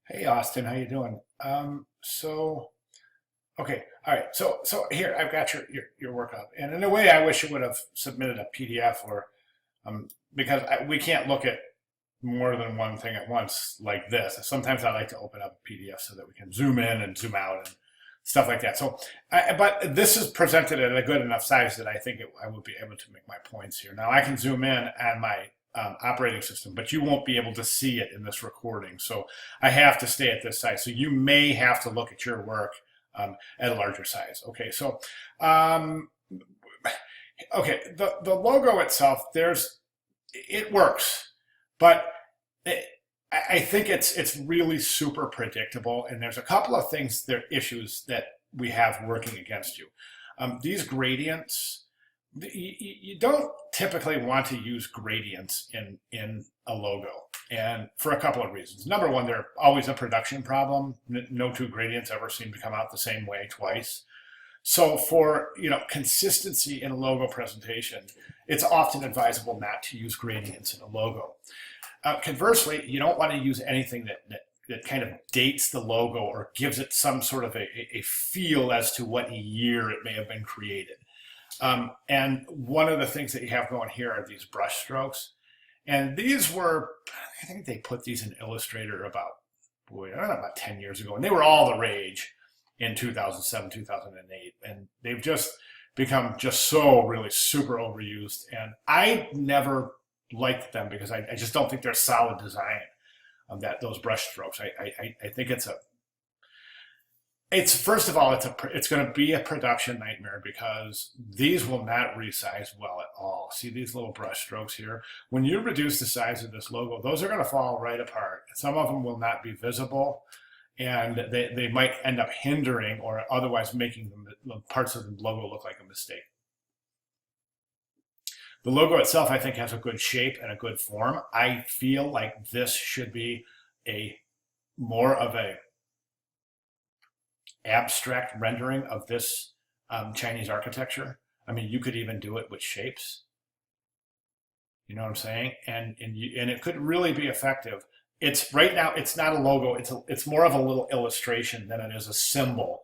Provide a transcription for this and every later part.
Hey Austin, how you doing? Okay, all right. So here I've got your work up, and in a way, I wish it would have submitted a PDF or because we can't look at more than one thing at once like this. Sometimes I like to open up a PDF so that we can zoom in and zoom out and stuff like that. But this is presented at a good enough size that I will be able to make my points here. Now I can zoom in on my operating system, but you won't be able to see it in this recording. So I have to stay at this size. So you may have to look at your work at a larger size. Um, okay. The logo itself, it works, but I think it's really super predictable, and there's a couple of issues that we have working against you. These gradients, you don't typically want to use gradients in a logo, and for a couple of reasons. Number one, they're always a production problem. No two gradients ever seem to come out the same way twice. So for consistency in a logo presentation, it's often advisable not to use gradients in a logo. Conversely, you don't want to use anything that kind of dates the logo or gives it some sort of a feel as to what year it may have been created. And one of the things that you have going here are these brush strokes. And these were, I think they put these in Illustrator I don't know, about 10 years ago. And they were all the rage in 2007, 2008. And they've just become just so really super overused. And I never liked them because I just don't think they're solid design of those brush strokes. I think it's first of all, it's going to be a production nightmare because these will not resize well at all. See these little brush strokes here? When you reduce the size of this logo, those are going to fall right apart. Some of them will not be visible, and they might end up hindering or otherwise making the parts of the logo look like a mistake. The logo itself, I think, has a good shape and a good form. I feel like this should be more of a abstract rendering of this Chinese architecture. I mean, you could even do it with shapes. You know what I'm saying? And it could really be effective. It's right now. It's not a logo. It's more of a little illustration than it is a symbol.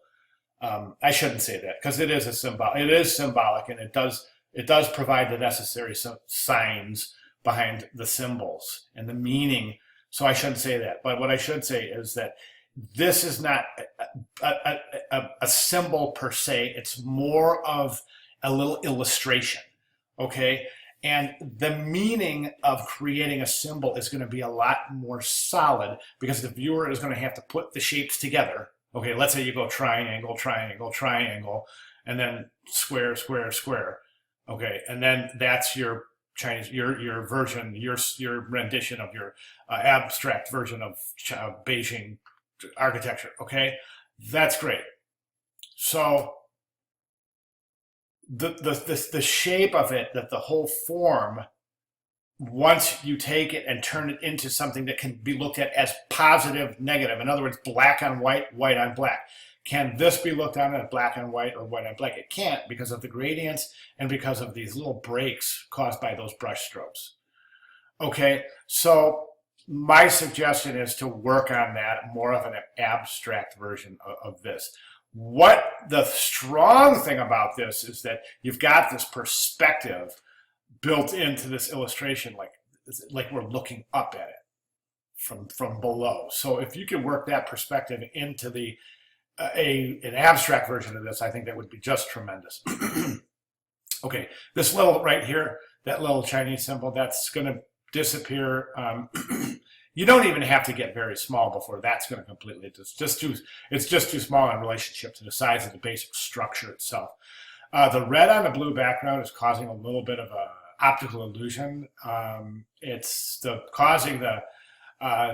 I shouldn't say that because it is a symbol. It is symbolic, and it does provide the necessary signs behind the symbols and the meaning. So I shouldn't say that. But what I should say is that this is not a symbol per se. It's more of a little illustration, okay? And the meaning of creating a symbol is going to be a lot more solid because the viewer is going to have to put the shapes together. Okay, let's say you go triangle, triangle, triangle, and then square, square, square. Okay, and then that's your Chinese, your version, your rendition of your abstract version of Beijing architecture. Okay, that's great. So the shape of it, that the whole form, once you take it and turn it into something that can be looked at as positive, negative, in other words, black on white, white on black. Can this be looked on as black on white or white on black? It can't because of the gradients and because of these little breaks caused by those brush strokes. Okay, so my suggestion is to work on that, more of an abstract version of this. What the strong thing about this is that you've got this perspective built into this illustration, like we're looking up at it from below. So if you could work that perspective into an abstract version of this, I think that would be just tremendous. Okay, this little right here, that little Chinese symbol, that's going to disappear. You don't even have to get very small before that's going to completely it's just too small in relationship to the size of the basic structure itself. The red on the blue background is causing a little bit of a optical illusion. It's causing the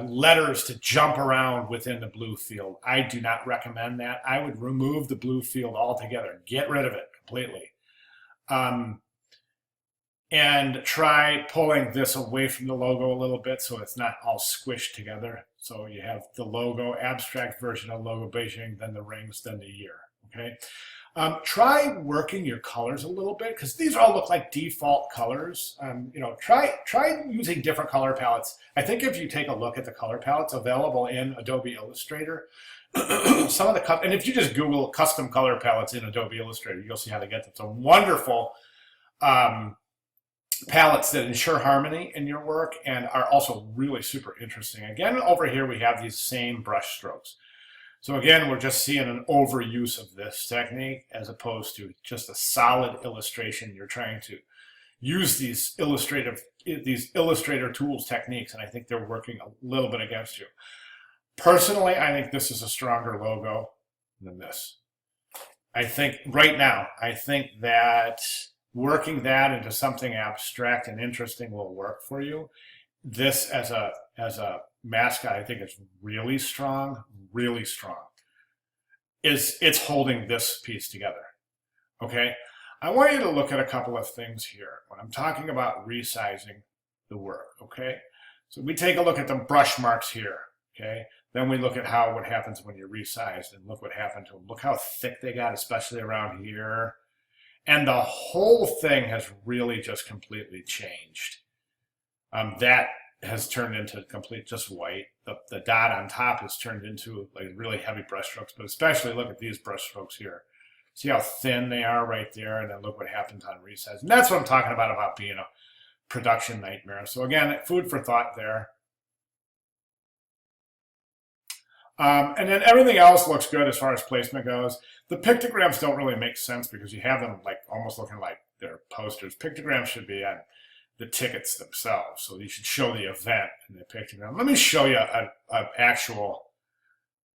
letters to jump around within the blue field. I do not recommend that. I would remove the blue field altogether. Get rid of it completely. And try pulling this away from the logo a little bit so it's not all squished together. So you have the logo, abstract version of logo Beijing, then the rings, then the year. Okay. Try working your colors a little bit because these all look like default colors. Try using different color palettes. I think if you take a look at the color palettes available in Adobe Illustrator, some of the and if you just Google custom color palettes in Adobe Illustrator, you'll see how to get them. Some wonderful palettes that ensure harmony in your work and are also really super interesting. Again, over here we have these same brush strokes. So again, we're just seeing an overuse of this technique as opposed to just a solid illustration. You're trying to use these illustrator tools techniques, and I think they're working a little bit against you. Personally, I think this is a stronger logo than this. I think right now, I think that working that into something abstract and interesting will work for you. This as a mascot, I think it's really strong, really strong. It's holding this piece together. Okay, I want you to look at a couple of things here when I'm talking about resizing the work. Okay, so we take a look at the brush marks here. Okay, then we look at what happens when you resize, and look what happened to them. Look how thick they got, especially around here. And the whole thing has really just completely changed. That has turned into just white. The dot on top has turned into like really heavy brush strokes, but especially look at these brush strokes here. See how thin they are right there, and then look what happens on resize. And that's what I'm talking about being a production nightmare. So again, food for thought there. And then everything else looks good as far as placement goes. The pictograms don't really make sense because you have them like almost looking like they're posters. Pictograms should be on the tickets themselves. So you should show the event in the pictogram. Let me show you an actual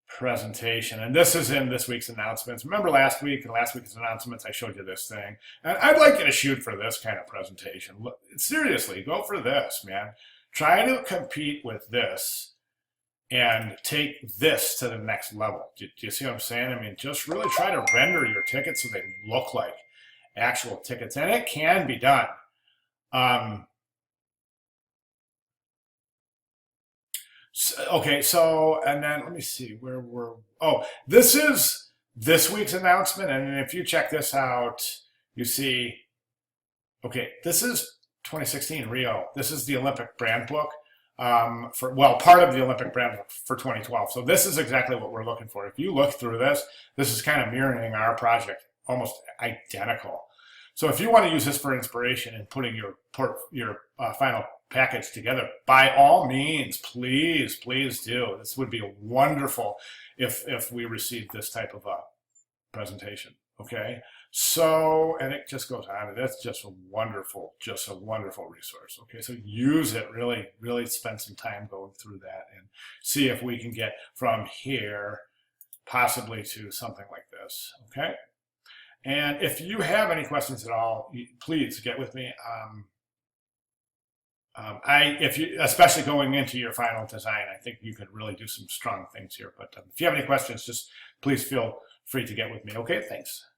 presentation. And this is in this week's announcements. Remember last week and last week's announcements, I showed you this thing. And I'd like you to shoot for this kind of presentation. Look, seriously, go for this, man. Try to compete with this and take this to the next level. Do you see what I'm saying? I mean, just really try to render your tickets so they look like actual tickets. And it can be done. And then let me see where this is this week's announcement. And if you check this out, you see, okay, this is 2016 Rio. This is the Olympic brand book. Part of the Olympic brand book for 2012. So this is exactly what we're looking for. If you look through this is kind of mirroring our project, almost identical. So if you want to use this for inspiration and putting your final package together, by all means, please do. This would be wonderful if we received this type of a presentation. Okay. So, and it just goes on. That's just a wonderful resource. Okay, so use it. Really spend some time going through that and see if we can get from here possibly to something like this. Okay, and if you have any questions at all, please get with me. Especially going into your final design, I think you could really do some strong things here. But if you have any questions, just please feel free to get with me. Okay, thanks.